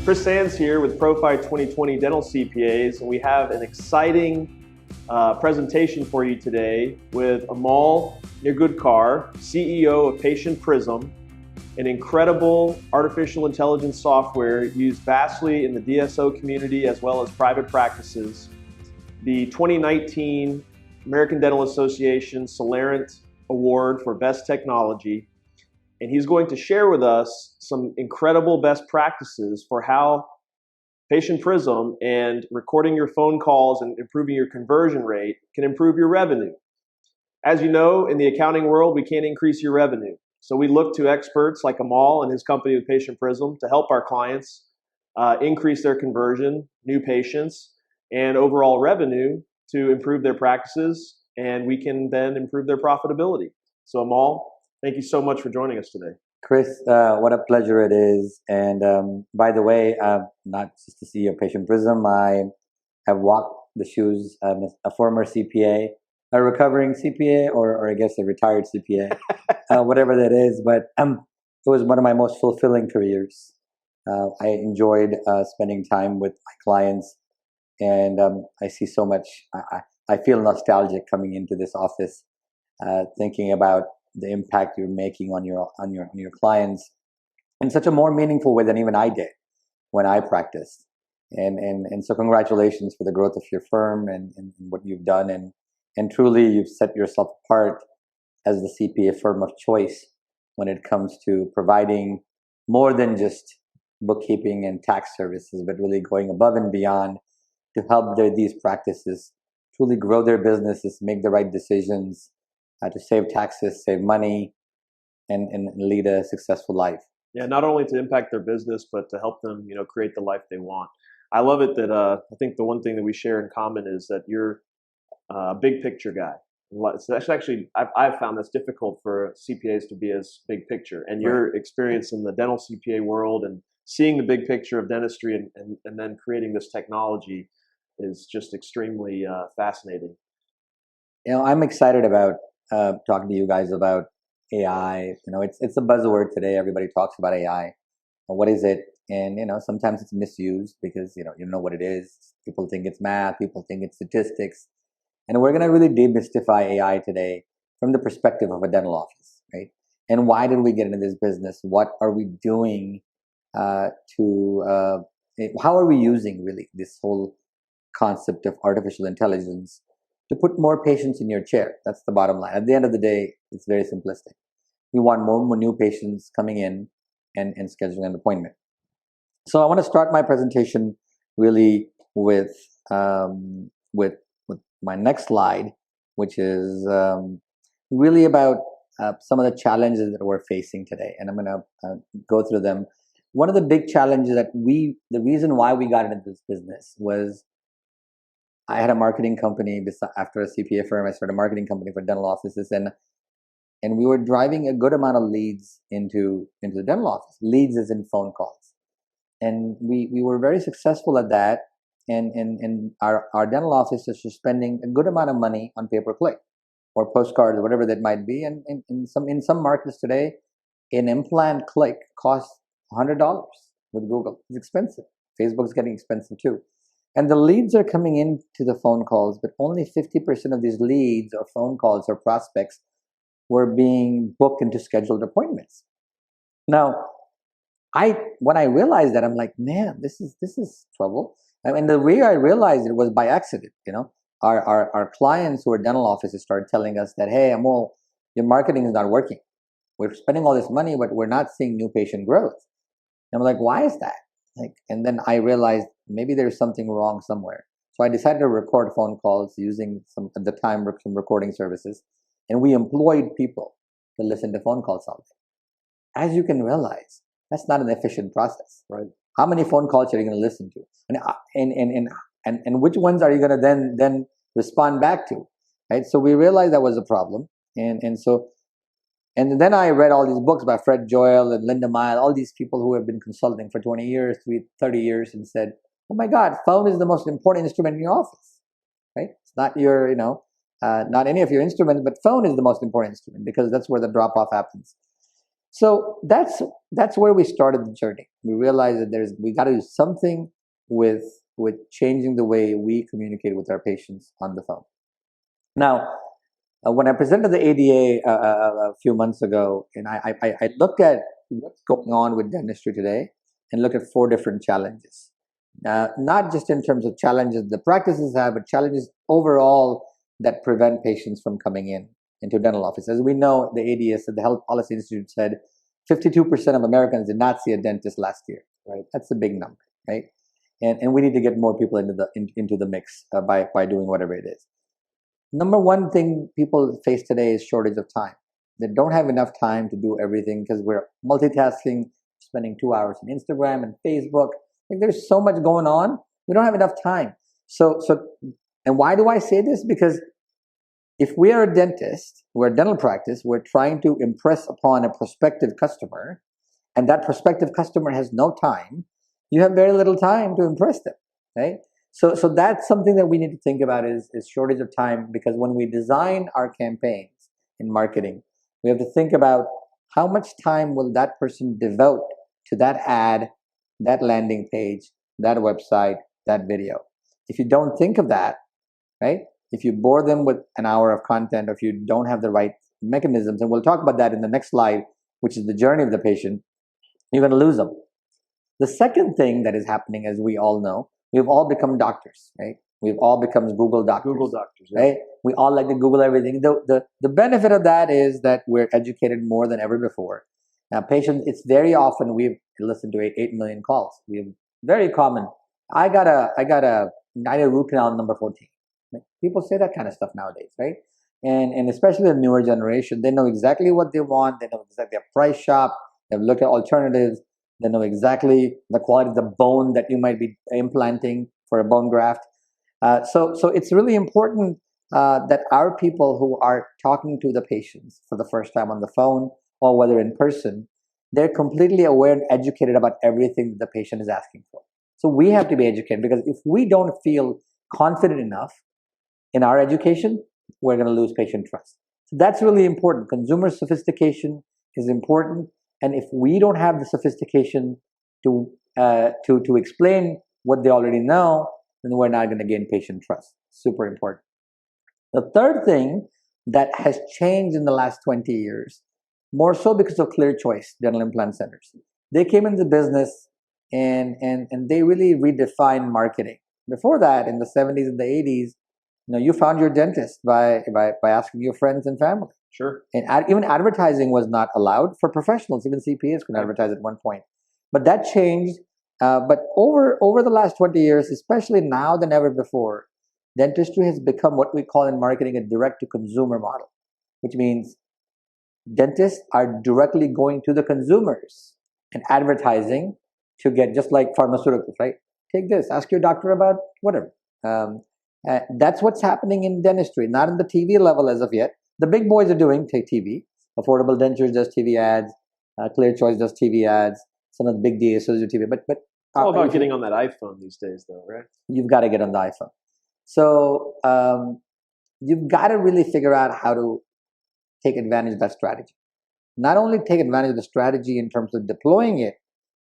Chris Sands here with Profi 2020 Dental CPAs, and we have an exciting presentation for you today with Amol Nirgudkar, CEO of Patient Prism, an incredible artificial intelligence software used vastly in the DSO community as well as private practices. The 2019 American Dental Association Celerant Award for Best Technology. And he's going to share with us some incredible best practices for how Patient Prism and recording your phone calls and improving your conversion rate can improve your revenue. As you know, in the accounting world, we can't increase your revenue. So we look to experts like Amol and his company with Patient Prism to help our clients increase their conversion, new patients, and overall revenue to improve their practices, and we can then improve their profitability. So Amol, thank you so much for joining us today. Chris, what a pleasure it is. And by the way, not just the CEO of Patient Prism, I have walked the shoes. I'm a former CPA, a recovering CPA, or I guess a retired CPA, whatever that is. But it was one of my most fulfilling careers. I enjoyed spending time with my clients, and I see so much. I feel nostalgic coming into this office, thinking about the impact you're making on your clients in such a more meaningful way than even I did when I practiced. And so congratulations for the growth of your firm and what you've done. And truly you've set yourself apart as the CPA firm of choice when it comes to providing more than just bookkeeping and tax services, but really going above and beyond to help these practices truly grow their businesses, make the right decisions, to save taxes, save money, and lead a successful life. Yeah, not only to impact their business, but to help them, create the life they want. I love it that I think the one thing that we share in common is that you're a big picture guy. So that's actually, I've found that's difficult for CPAs to be as big picture. And your experience in the dental CPA world and seeing the big picture of dentistry and then creating this technology is just extremely fascinating. I'm excited about talking to you guys about AI. It's a buzzword today. Everybody talks about AI. What is it? And sometimes it's misused because you know what it is. People think it's math. People think it's statistics. And we're going to really demystify AI today from the perspective of a dental office, right? And why did we get into this business? What are we doing how are we using really this whole concept of artificial intelligence to put more patients in your chair? That's the bottom line. At the end of the day, it's very simplistic. We want more new patients coming in and scheduling an appointment. So I want to start my presentation really with my next slide, which is really about some of the challenges that we're facing today. And I'm going to go through them. One of the big challenges the reason why we got into this business was I had a marketing company. After a CPA firm, I started a marketing company for dental offices, and we were driving a good amount of leads into the dental office. Leads as in phone calls, and we were very successful at that. And our dental offices were spending a good amount of money on pay-per-click or postcards or whatever that might be. And in some markets today, an implant click costs $100 with Google. It's expensive. Facebook's getting expensive too. And the leads are coming into the phone calls, but only 50% of these leads or phone calls or prospects were being booked into scheduled appointments. Now, when I realized that, I'm like, man, this is trouble. I mean, the way I realized it was by accident. Our clients who are dental offices started telling us that, hey, Amol, your marketing is not working. We're spending all this money, but we're not seeing new patient growth. And I'm like, why is that? And then I realized maybe there's something wrong somewhere. So I decided to record phone calls using some recording services. And we employed people to listen to phone calls all day. As you can realize, that's not an efficient process, right? How many phone calls are you going to listen to? And which ones are you going to then respond back to, right? So we realized that was a problem. And then I read all these books by Fred Joyal and Linda Mile, all these people who have been consulting for 20 years, 30 years, and said, oh my God, phone is the most important instrument in your office, right? It's not your, not any of your instruments, but phone is the most important instrument because that's where the drop-off happens. So that's where we started the journey. We realized that we got to do something with changing the way we communicate with our patients on the phone. Now, when I presented the ADA a few months ago, and I looked at what's going on with dentistry today, and look at 4 different challenges. Not just in terms of challenges the practices have, but challenges overall that prevent patients from coming into dental office. As we know, the ADA said, the Health Policy Institute said, 52% of Americans did not see a dentist last year. Right, that's a big number, right? And we need to get more people into the mix by doing whatever it is. Number one thing people face today is shortage of time. They don't have enough time to do everything because we're multitasking, spending 2 hours on Instagram and Facebook. Like, there's so much going on. We don't have enough time. And why do I say this? Because if we are a dentist, we're a dental practice, we're trying to impress upon a prospective customer, and that prospective customer has no time, you have very little time to impress them, right? So that's something that we need to think about is shortage of time, because when we design our campaigns in marketing, we have to think about how much time will that person devote to that ad, that landing page, that website, that video. If you don't think of that, right? If you bore them with an hour of content, or if you don't have the right mechanisms, and we'll talk about that in the next slide, which is the journey of the patient, you're going to lose them. The second thing that is happening, as we all know, we've all become doctors, right? We've all become Google doctors. Google doctors, yeah. Right? We all like to Google everything. The benefit of that is that we're educated more than ever before. Now, patients, it's very often we've listened to 8 million calls. We have very common. I got a root canal number 14. People say that kind of stuff nowadays, right? And especially the newer generation, they know exactly what they want. They know exactly their price shop. They've looked at alternatives. They know exactly the quality of the bone that you might be implanting for a bone graft. So it's really important that our people who are talking to the patients for the first time on the phone or whether in person, they're completely aware and educated about everything that the patient is asking for. So we have to be educated, because if we don't feel confident enough in our education, we're going to lose patient trust. So that's really important. Consumer sophistication is important. And if we don't have the sophistication to explain what they already know, then we're not going to gain patient trust. Super important. The third thing that has changed in the last 20 years, more so because of Clear Choice Dental Implant Centers. They came into business and they really redefined marketing. Before that, in the 70s and the 80s, you found your dentist by asking your friends and family. Sure. And even advertising was not allowed for professionals. Even CPAs couldn't advertise at one point. But that changed. But over the last 20 years, especially now than ever before, dentistry has become what we call in marketing a direct-to-consumer model, which means dentists are directly going to the consumers and advertising to get, just like pharmaceuticals, right? Take this, ask your doctor about whatever. That's what's happening in dentistry, not in the TV level as of yet. The big boys are doing TV. Affordable Dentures does TV ads. Clear Choice does TV ads. Some of the big DSOs do TV. But it's all about getting on that iPhone these days, though, right? You've got to get on the iPhone. So you've got to really figure out how to take advantage of that strategy. Not only take advantage of the strategy in terms of deploying it,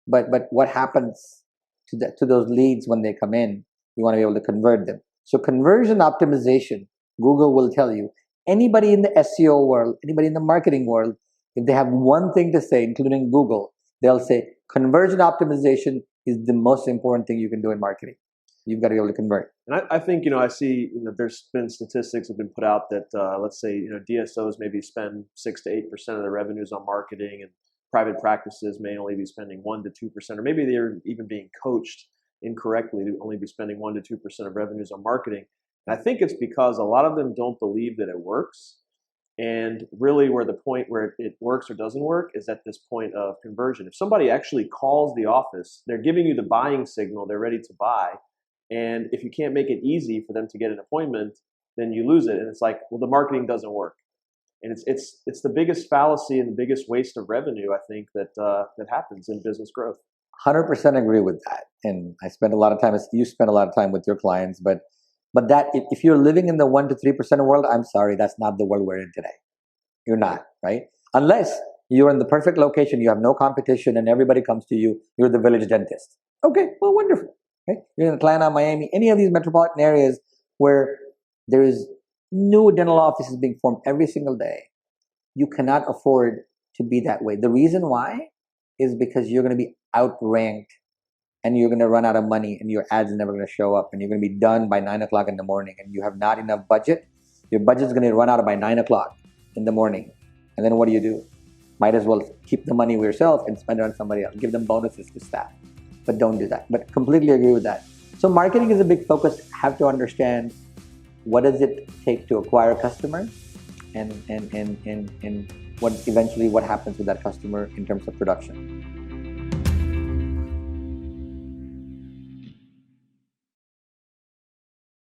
but what happens to those leads when they come in. You want to be able to convert them. So conversion optimization, Google will tell you, anybody in the SEO world, anybody in the marketing world, if they have one thing to say, including Google, they'll say conversion optimization is the most important thing you can do in marketing. You've got to be able to convert. And I think, I see, there's been statistics have been put out that, let's say, DSOs maybe spend 6 to 8% of their revenues on marketing, and private practices may only be spending 1 to 2%, or maybe they're even being coached incorrectly to only be spending 1 to 2% of revenues on marketing. And I think it's because a lot of them don't believe that it works. And really where the point where it works or doesn't work is at this point of conversion. If somebody actually calls the office, they're giving you the buying signal, they're ready to buy. And if you can't make it easy for them to get an appointment, then you lose it. And it's like, well, the marketing doesn't work. And it's the biggest fallacy and the biggest waste of revenue, I think, that happens in business growth. 100% agree with that. And I spend a lot of time, as you spend a lot of time with your clients, but that if you're living in the 1 to 3% world, I'm sorry, that's not the world we're in today. You're not, right? Unless You're in the perfect location. You have no competition, and everybody comes to you. You're the village dentist. Okay, well, wonderful. Okay? You're in Atlanta, Miami, any of these metropolitan areas where there is new dental offices being formed every single day. You cannot afford to be that way. The reason why is because you're going to be outranked, and you're going to run out of money, and your ads are never going to show up, and you're going to be done by 9 o'clock in the morning, and you have not enough budget. Your budget's going to run out by 9 o'clock in the morning. And then what do? Might as well keep the money with yourself and spend it on somebody else. Give them bonuses to staff. But don't do that. But completely agree with that. So marketing is a big focus. Have to understand what does it take to acquire customers, and what eventually what happens with that customer in terms of production.